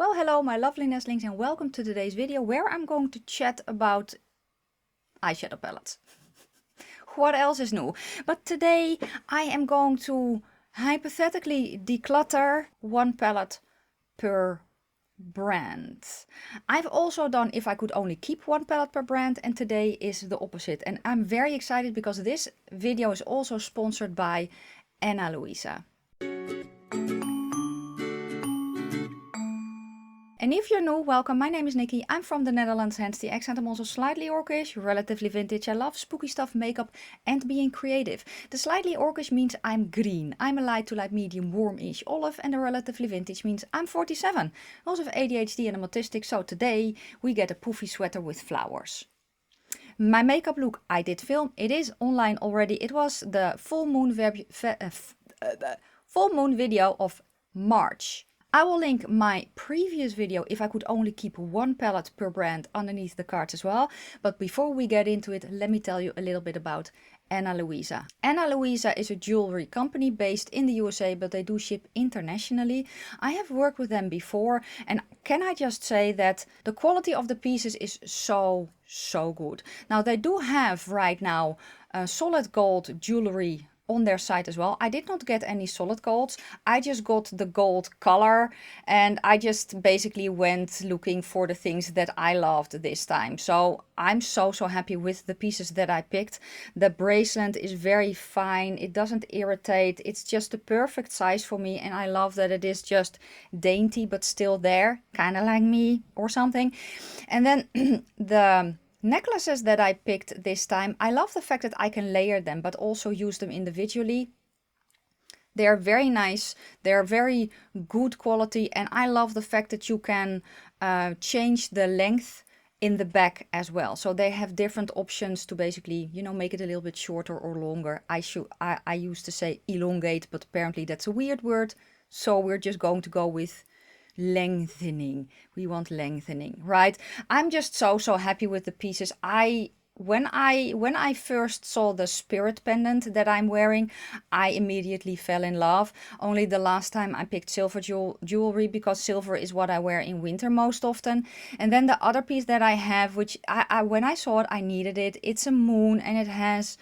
Well, hello my lovely nestlings and welcome to today's video where I'm going to chat about eyeshadow palettes. What else is new? But today I am going to hypothetically declutter one palette per brand. I've also done if I could only keep one palette per brand, and today is the opposite. And I'm very excited because this video is also sponsored by Ana Luisa. And if you're new, welcome. My name is Nikki. I'm from the Netherlands, hence the accent. I'm also slightly orcish, relatively vintage. I love spooky stuff, makeup and being creative. The slightly orcish means I'm green. I'm a light to light medium warmish olive, and the relatively vintage means I'm 47. I also have ADHD and I'm autistic, so today we get a poofy sweater with flowers. My makeup look I did film. It is online already. It was the full moon video of March. I will link my previous video if I could only keep one palette per brand underneath the cards as well. But before we get into it, let me tell you a little bit about Ana Luisa. Ana Luisa is a jewelry company based in the USA, but they do ship internationally. I have worked with them before, and can I just say that the quality of the pieces is so good. Now they do have right now solid gold jewelry on their site as well. I did not get any solid golds. I just got the gold color, and I just basically went looking for the things that I loved this time. So I'm so happy with the pieces that I picked. The bracelet is very fine. It doesn't irritate. It's just the perfect size for me, and I love that it is just dainty but still there, kind of like me or something. And then the necklaces that I picked this time, I love the fact that I can layer them but also use them individually. They are very nice, they're very good quality, and I love the fact that you can change the length in the back as well. So they have different options to basically, you know, make it a little bit shorter or longer. I used to say elongate, but apparently that's a weird word, so we're just going to go with lengthening. We want lengthening, right? I'm just so happy with the pieces. When I first saw the spirit pendant that I'm wearing, I immediately fell in love. Only the last time I picked silver jewelry because silver is what I wear in winter most often. And then the other piece that I have, which I when I saw it, I needed it. It's a moon, and it has,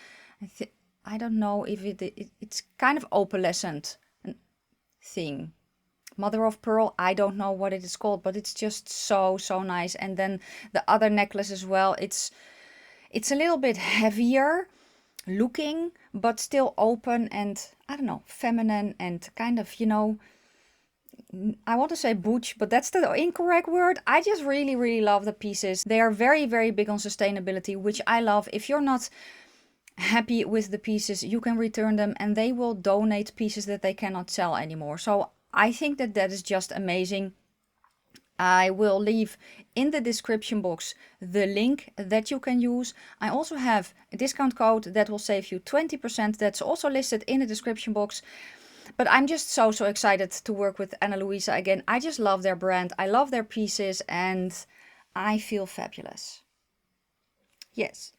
I don't know if it's kind of opalescent thing. Mother of pearl, I don't know what it is called, but it's just so nice. And then the other necklace as well, it's a little bit heavier looking, but still open and, I don't know, feminine and kind of, you know, I want to say butch, but that's the incorrect word. I just really love the pieces. They are very big on sustainability, which I love. If you're not happy with the pieces, you can return them and they will donate pieces that they cannot sell anymore. So I think that is just amazing. I will leave in the description box the link that you can use. I also have a discount code that will save you 20%. That's also listed in the description box. But I'm just so excited to work with Ana Luisa again. I just love their brand. I love their pieces and I feel fabulous. Yes.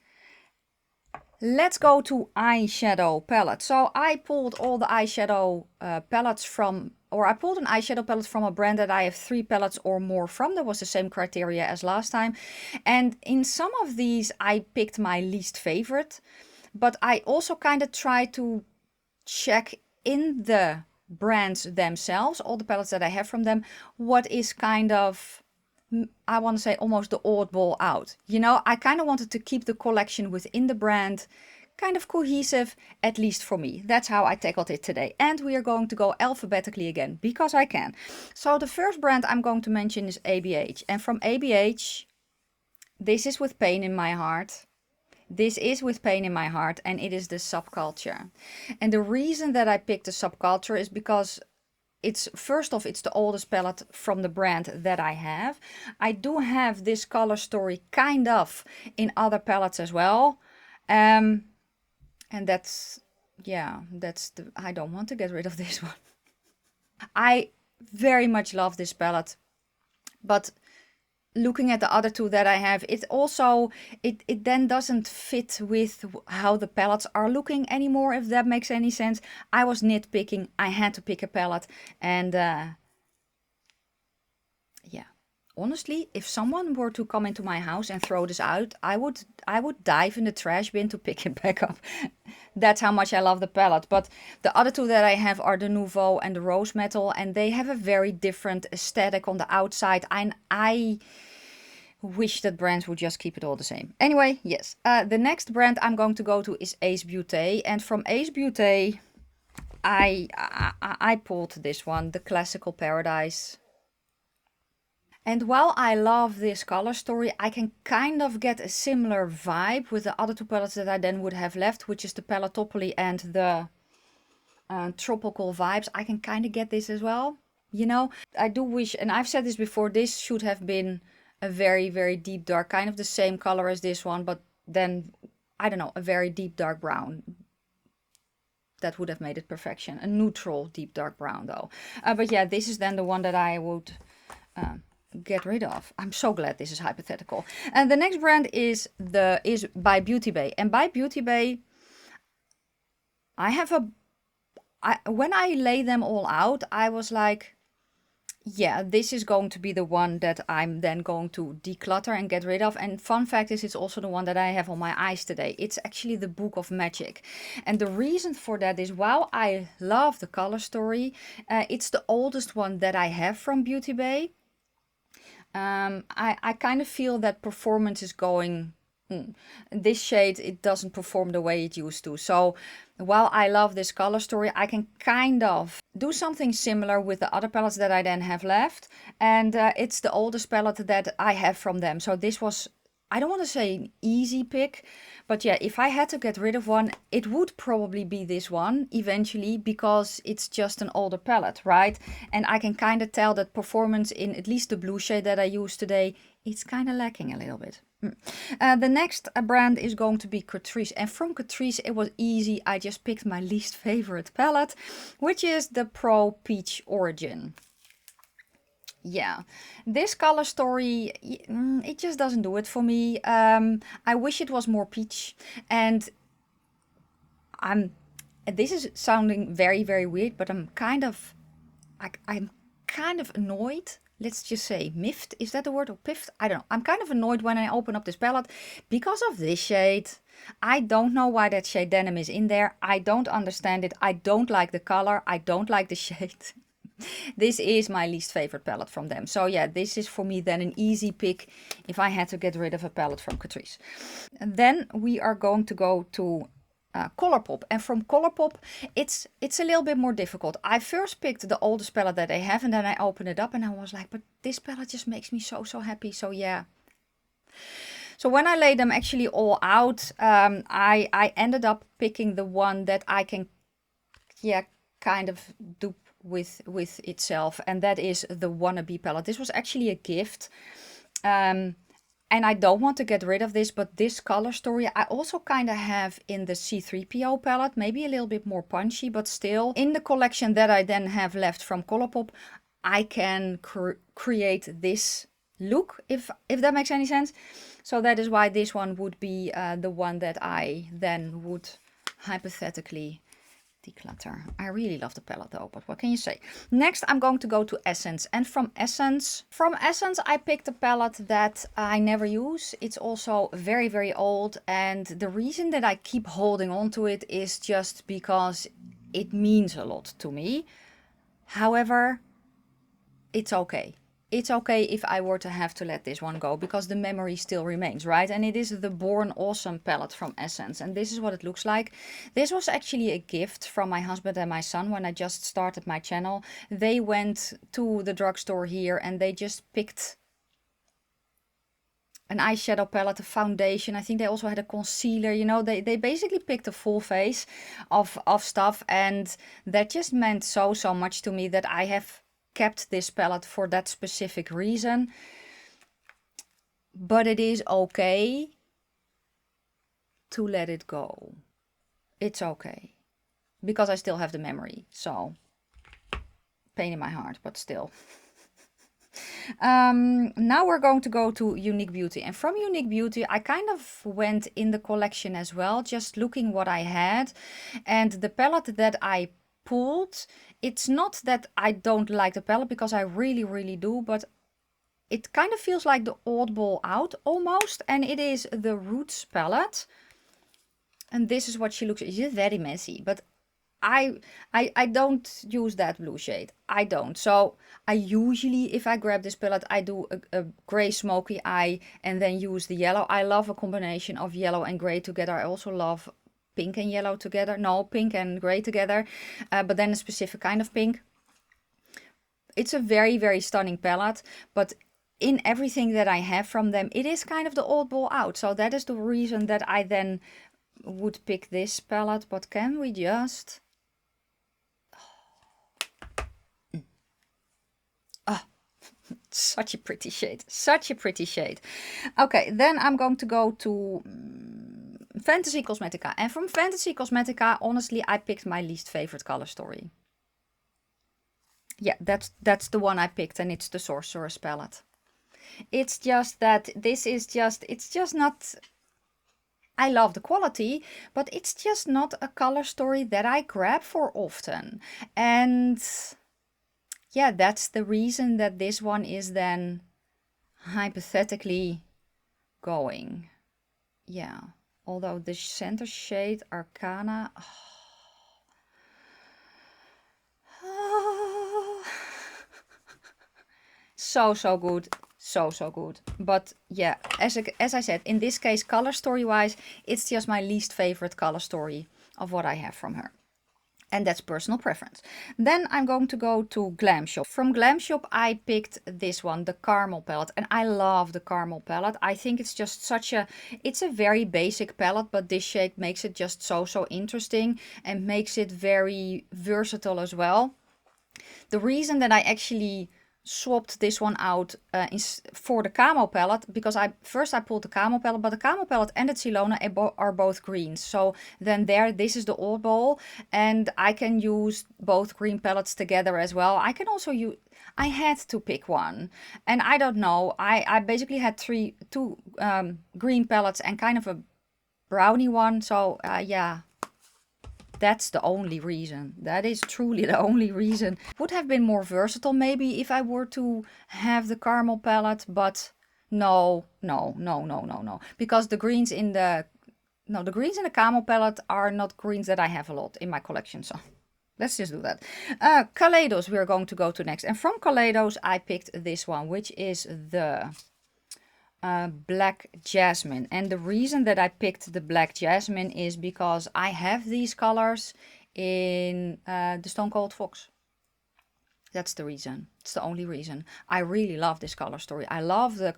Let's go to eyeshadow palette. So I pulled all the eyeshadow palettes from, or I pulled an eyeshadow palette from a brand that I have 3 palettes or more from. That was the same criteria as last time. And in some of these I picked my least favorite, but I also kind of tried to check in the brands themselves, all the palettes that I have from them, what is kind of, I want to say almost the oddball out. You know, I kind of wanted to keep the collection within the brand kind of cohesive, at least for me. That's how I tackled it today. And we are going to go alphabetically again, because I can. So the first brand I'm going to mention is ABH. And from ABH, this is with pain in my heart. This is with pain in my heart, and it is the Subculture. And the reason that I picked the Subculture is because it's, first off, it's the oldest palette from the brand that I have. I do have this color story kind of in other palettes as well. And that's, yeah, I don't want to get rid of this one. I very much love this palette, but looking at the other two that I have, it also, it then doesn't fit with how the palettes are looking anymore, if that makes any sense. I was nitpicking, I had to pick a palette, and yeah, honestly, if someone were to come into my house and throw this out, I would dive in the trash bin to pick it back up. That's how much I love the palette. But the other two that I have are the Nouveau and the Rose Metal, and they have a very different aesthetic on the outside. And I wish that brands would just keep it all the same. Anyway, yes. The next brand I'm going to go to is Ace Beaute. And from Ace Beaute, I pulled this one, the Classical Paradise. And while I love this color story, I can kind of get a similar vibe with the other two palettes that I then would have left, which is the Palettopoly and the Tropical Vibes. I can kind of get this as well, you know. I do wish, and I've said this before, this should have been a very, very deep dark, kind of the same color as this one, but then, I don't know, a very deep dark brown. That would have made it perfection. A neutral deep dark brown though. But yeah, this is then the one that I would get rid of. I'm so glad this is hypothetical. And the next brand is by Beauty Bay. And by Beauty Bay, when I lay them all out, I was like, yeah, this is going to be the one that I'm then going to declutter and get rid of. And fun fact is, it's also the one that I have on my eyes today. It's actually the Book of Magic. And the reason for that is, while I love the color story, it's the oldest one that I have from Beauty Bay. I kind of feel that performance is going... This shade, it doesn't perform the way it used to. So while I love this color story, I can kind of do something similar with the other palettes that I then have left. And it's the oldest palette that I have from them. So this was, I don't want to say an easy pick, but yeah, if I had to get rid of one, it would probably be this one eventually, because it's just an older palette, right? And I can kind of tell that performance in at least the blue shade that I use today, it's kind of lacking a little bit. The next brand is going to be Catrice, and from Catrice it was easy. I just picked my least favorite palette, which is the Pro Peach Origin. Yeah, this color story, it just doesn't do it for me. I wish it was more peach, and this is sounding very, very weird, but I'm kind of annoyed. Let's just say miffed. Is that the word, or piffed? I don't know. I'm kind of annoyed when I open up this palette because of this shade. I don't know why that shade Denim is in there. I don't understand it. I don't like the color. I don't like the shade. This is my least favorite palette from them. So yeah, this is for me then an easy pick if I had to get rid of a palette from Catrice. And then we are going to go to Colourpop, and from Colourpop it's a little bit more difficult. I first picked the oldest palette that they have, and then I opened it up and I was like, but this palette just makes me so happy. So yeah, so when I laid them actually all out, I ended up picking the one that I can kind of dupe with itself, and that is the Wannabe palette. This was actually a gift, and I don't want to get rid of this, but this color story I also kind of have in the C3PO palette, maybe a little bit more punchy, but still in the collection that I then have left from Colourpop, I can create this look, if that makes any sense. So that is why this one would be the one that I then would hypothetically declutter. I really love the palette though, but what can you say? Next I'm going to go to Essence, and from Essence I picked a palette that I never use. It's also very, very old, and the reason that I keep holding on to it is just because it means a lot to me. However, it's okay. It's okay if I were to have to let this one go, because the memory still remains, right? And it is the Born Awesome palette from Essence, and this is what it looks like. This was actually a gift from my husband and my son when I just started my channel. They went to the drugstore here and they just picked an eyeshadow palette, a foundation. I think they also had a concealer, you know, they basically picked a full face of stuff, and that just meant so much to me that I have kept this palette for that specific reason. But it is okay to let it go. It's okay, because I still have the memory, so pain in my heart, but still. Now we're going to go to Unique Beauty, and from Unique Beauty I kind of went in the collection as well, just looking what I had, and the palette that I pulled, it's not that I don't like the palette, because I really do, but it kind of feels like the oddball out almost, and it is the Roots palette. And this is what she looks. She's very messy, but I don't use that blue shade. I don't. So I usually, if I grab this palette, I do a gray smoky eye and then use the yellow. I love a combination of yellow and gray together. I also love pink and yellow together. No, pink and gray together, but then a specific kind of pink. It's a very, very stunning palette, but in everything that I have from them, it is kind of the oddball out. So that is the reason that I then would pick this palette. But can we just... Oh, such a pretty shade. Such a pretty shade. Okay, then I'm going to go to Fantasy Cosmetica. And from Fantasy Cosmetica, honestly, I picked my least favorite color story. Yeah, that's the one I picked, and it's the Sorceress palette. It's just that this is just, it's just not... I love the quality, but it's just not a color story that I grab for often. And yeah, that's the reason that this one is then hypothetically going. Yeah, although the center shade Arcana... so good, so good. But yeah, as I said, in this case, color story wise, it's just my least favorite color story of what I have from her, and that's personal preference. Then I'm going to go to Glam Shop. From Glam Shop I picked this one, the Karmel palette, and I love the Karmel palette. I think it's just such a, it's a very basic palette, but this shade makes it just so interesting and makes it very versatile as well. The reason that I actually swapped this one out for the Camo palette, because I pulled the Camo palette, but the Camo palette and the Silona are both greens. So then this is the oddball, and I can use both green palettes together as well. I can also use, I had to pick one, and I don't know, I basically had two green palettes and kind of a brownie one. So yeah, that's the only reason. That is truly the only reason. Would have been more versatile maybe if I were to have the Karmel palette, but no. Because the greens in the Karmel palette are not greens that I have a lot in my collection. So let's just do that. Kaleidos we are going to go to next. And from Kaleidos I picked this one, which is the Black Jasmine. And the reason that I picked the Black Jasmine is because I have these colors in the Stone Cold Fox. That's the reason. It's the only reason. I really love this color story. I love the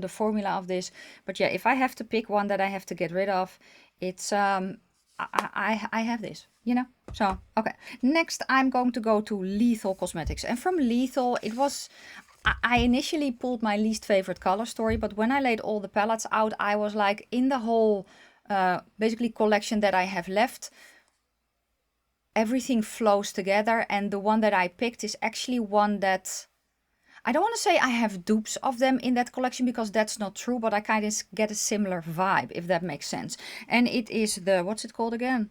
formula of this. But yeah, if I have to pick one that I have to get rid of, it's I have this, you know. So okay, next I'm going to go to Lethal Cosmetics. And from Lethal, it was, I initially pulled my least favorite color story, but when I laid all the palettes out, I was like, in the whole basically collection that I have left, everything flows together. And the one that I picked is actually one that, I don't want to say I have dupes of them in that collection, because that's not true, but I kind of get a similar vibe, if that makes sense. And it is the, what's it called again?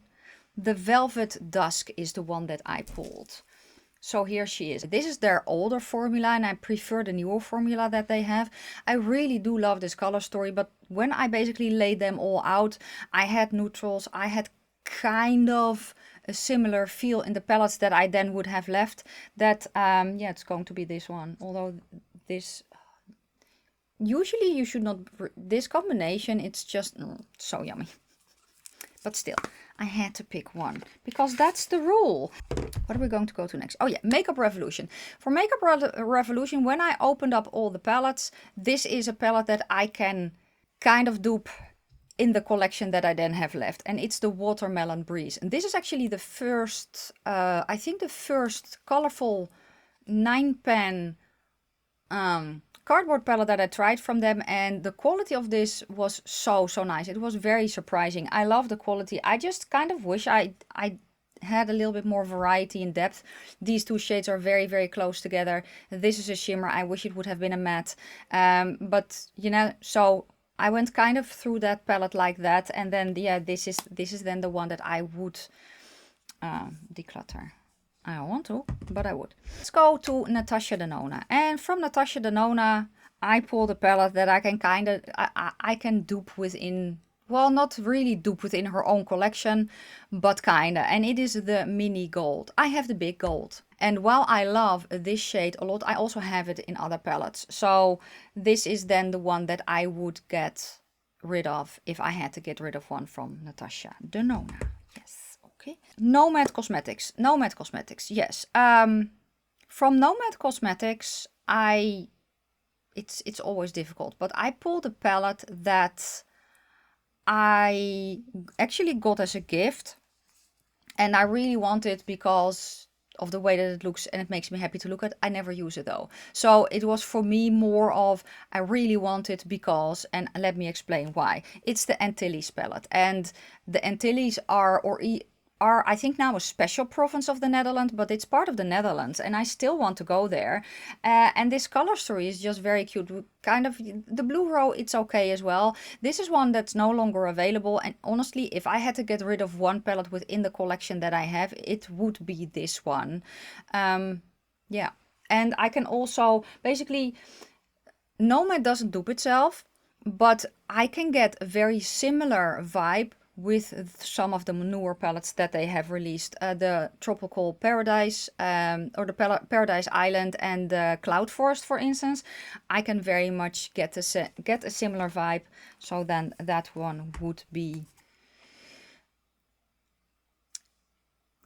The Velvet Dusk is the one that I pulled. So here she is. This is their older formula, and I prefer the newer formula that they have. I really do love this color story, but when I basically laid them all out, I had neutrals. I had kind of a similar feel in the palettes that I then would have left. That, yeah, it's going to be this one. Although this, usually you should not, this combination, it's just so yummy. But still, I had to pick one, because that's the rule. What are we going to go to next? Oh yeah, Makeup Revolution. For Makeup Revolution, when I opened up all the palettes, this is a palette that I can kind of dupe in the collection that I then have left. And it's the Watermelon Breeze. And this is actually the first, I think the first colorful 9-pan cardboard palette that I tried from them, and the quality of this was so nice. It was very surprising. I love the quality. I just kind of wish I had a little bit more variety and depth. These two shades are very close together. This is a shimmer. I wish it would have been a matte, but you know, so I went kind of through that palette like that. And then yeah, this is then the one that I would declutter. I don't want to, but I would. Let's go to Natasha Denona. And from Natasha Denona, I pulled a palette that I can I can dupe within, well, not really dupe within her own collection, but kinda. And it is the mini gold. I have the big gold. And while I love this shade a lot, I also have it in other palettes. So this is then the one that I would get rid of if I had to get rid of one from Natasha Denona. Yes, okay. Nomad Cosmetics. Nomad Cosmetics, yes. From Nomad Cosmetics, it's always difficult, but I pulled a palette that I actually got as a gift, and I really want it because of the way that it looks, and it makes me happy to look at. I never use it though, so it was for me more of I really want it because, and let me explain why. It's the Antilles palette, and the Antilles are I think now a special province of the Netherlands, but it's part of the Netherlands and I still want to go there. And this color story is just very cute. Kind of the blue row, it's okay as well. This is one that's no longer available, and honestly, if I had to get rid of one palette within the collection that I have, it would be this one. Yeah, and I can also basically, Nomad doesn't dupe itself, but I can get a very similar vibe with some of the newer palettes that they have released. The Tropical Paradise, or the Paradise Island, and the Cloud Forest, for instance. I can very much get a similar vibe, so then that one would be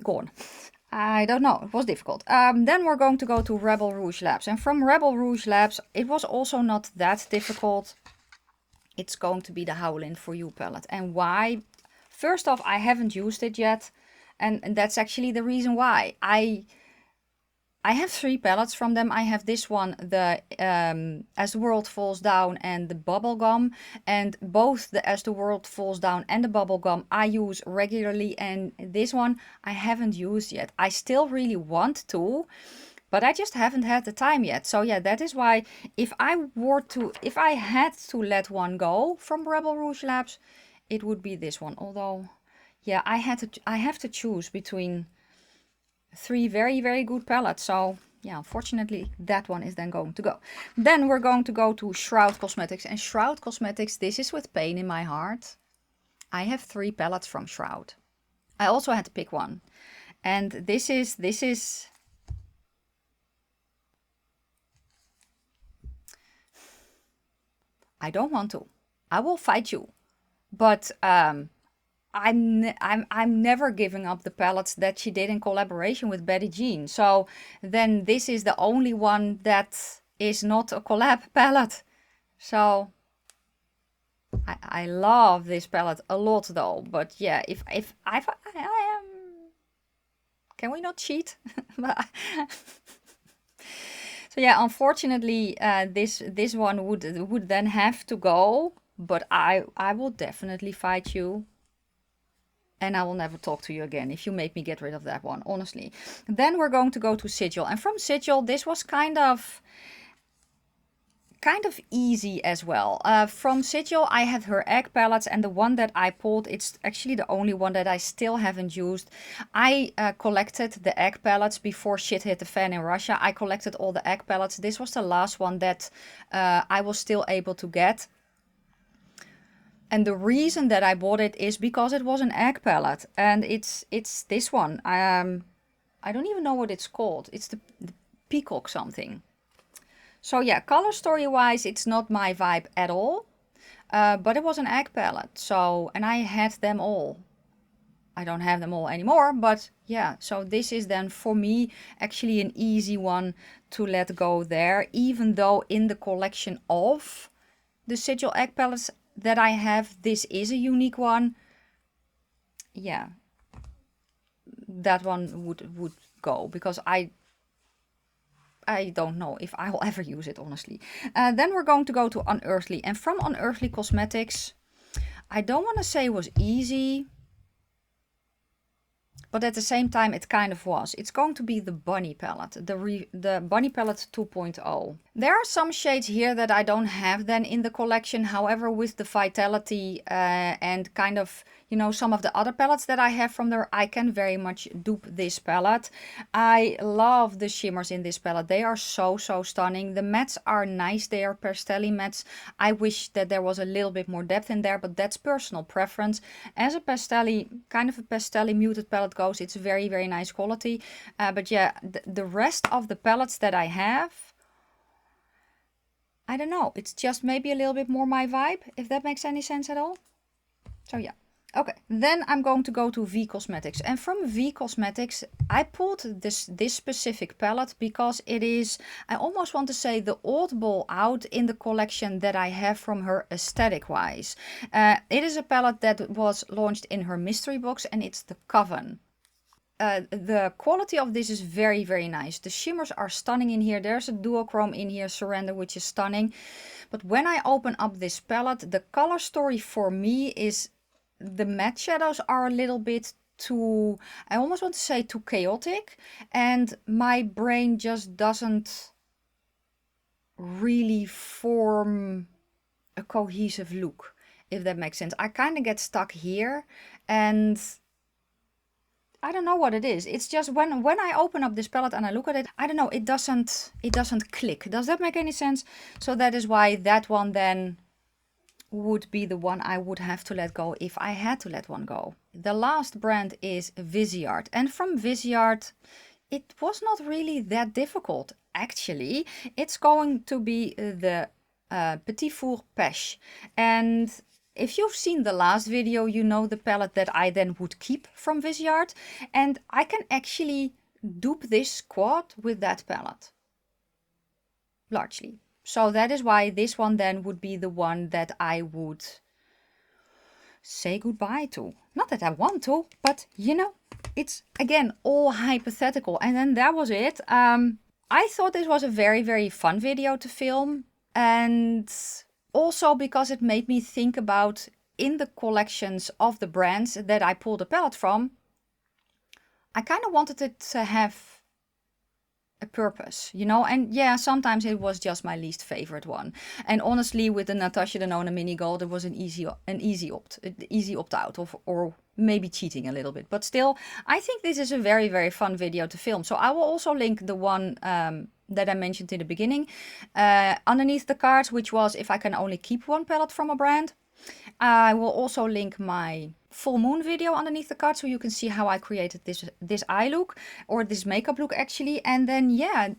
gone. I don't know, it was difficult. Then we're going to go to Rebel Rouge Labs, and from Rebel Rouge Labs, it was also not that difficult. It's going to be the Howlin' For You palette. And why? First off, I haven't used it yet, and that's actually the reason why. I have 3 palettes from them. I have this one, the As the World Falls Down, and the Bubblegum. And both the As the World Falls Down and the Bubblegum I use regularly, and this one I haven't used yet. I still really want to, but I just haven't had the time yet. So yeah, that is why if I had to let one go from Rebel Rouge Labs, it would be this one. Although, yeah, I have to choose between 3 very, very good palettes. So yeah, unfortunately, that one is then going to go. Then we're going to go to Shroud Cosmetics. And Shroud Cosmetics, this is with pain in my heart. I have 3 palettes from Shroud. I also had to pick one. And this is I don't want to. I will fight you. But I'm never giving up the palettes that she did in collaboration with Betty Jean. So then this is the only one that is not a collab palette. So I love this palette a lot though. But yeah, if I am, can we not cheat? So yeah, unfortunately, this one would then have to go. But I will definitely fight you. And I will never talk to you again if you make me get rid of that one, honestly. Then we're going to go to Sigil. And from Sigil, this was kind of easy as well. From Sigil, I had her egg palettes, and the one that I pulled, it's actually the only one that I still haven't used. I collected the egg palettes before shit hit the fan in Russia. I collected all the egg palettes. This was the last one that I was still able to get. And the reason that I bought it is because it was an egg palette, and it's this one. I don't even know what it's called. It's the Peacock something. So yeah, color story wise, it's not my vibe at all. But it was an egg palette. So, and I had them all. I don't have them all anymore, but yeah. So this is then for me actually an easy one to let go there, even though in the collection of the Sigil egg palettes that I have, this is a unique one. Yeah, that one would go because I don't know if I will ever use it, honestly. Then we're going to go to Unearthly, and from Unearthly Cosmetics, I don't want to say it was easy, but at the same time it kind of was. It's going to be the Bunny palette, the Bunny palette 2.0. There are some shades here that I don't have then in the collection. However, with the vitality and kind of, you know, some of the other palettes that I have from there, I can very much dupe this palette. I love the shimmers in this palette. They are so stunning. The mattes are nice. They are pastelly mattes. I wish that there was a little bit more depth in there, but that's personal preference. As a pastelly, kind of a pastelly muted palette goes, it's very nice quality. But yeah, the rest of the palettes that I have, I don't know, it's just maybe a little bit more my vibe, if that makes any sense at all. So yeah. Okay, then I'm going to go to V Cosmetics. And from V Cosmetics, I pulled this specific palette because it is, I almost want to say, the oddball out in the collection that I have from her aesthetic-wise. It is a palette that was launched in her mystery box, and it's the Coven. The quality of this is very nice. The shimmers are stunning in here. There's a duochrome in here, Surrender, which is stunning. But when I open up this palette, the color story for me is the matte shadows are a little bit too, I almost want to say too chaotic, and my brain just doesn't really form a cohesive look, if that makes sense. I kind of get stuck here, and I don't know what it is. It's just when I open up this palette and I look at it, I don't know, it doesn't click. Does that make any sense? So that is why that one then would be the one I would have to let go if I had to let one go. The last brand is Viseart, and from Viseart it was not really that difficult actually. It's going to be the Petit Four Pêche, and if you've seen the last video, you know the palette that I then would keep from Viseart, and I can actually dupe this squad with that palette largely. So that is why this one then would be the one that I would say goodbye to. Not that I want to, but you know, it's again all hypothetical. And then that was it. I thought this was a very fun video to film. And also because it made me think about, in the collections of the brands that I pulled a palette from, I kind of wanted it to have a purpose, you know. And yeah, sometimes it was just my least favorite one, and honestly with the Natasha Denona mini gold, it was an easy opt out, or maybe cheating a little bit, but still I think this is a very fun video to film. So I will also link the one that I mentioned in the beginning underneath the cards, which was if I can only keep one palette from a brand. I will also link my full moon video underneath the card, so you can see how I created this eye look, or this makeup look actually. And then yeah,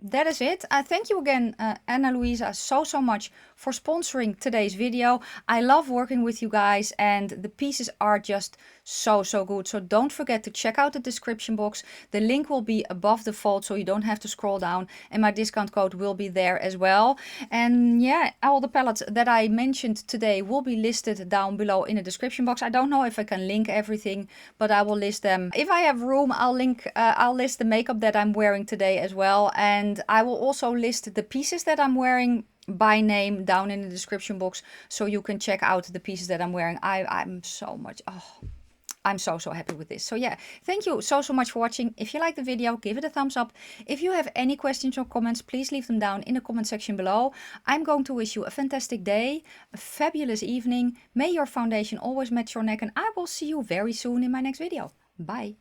that is it. Thank you again, Anna Louisa, so much for sponsoring today's video. I love working with you guys, and the pieces are just so good. So don't forget to check out the description box. The link will be above the fold, so you don't have to scroll down, and my discount code will be there as well. And yeah, all the palettes that I mentioned today will be listed down below in the description box. I don't know if I can link everything, but I will list them. If I have room, I'll list the makeup that I'm wearing today as well, and I will also list the pieces that I'm wearing by name down in the description box, so you can check out the pieces that I'm wearing. I'm so happy with this. So yeah, thank you so much for watching. If you like the video, give it a thumbs up. If you have any questions or comments, please leave them down in the comment section below. I'm going to wish you a fantastic day, a fabulous evening. May your foundation always match your neck, and I will see you very soon in my next video. Bye.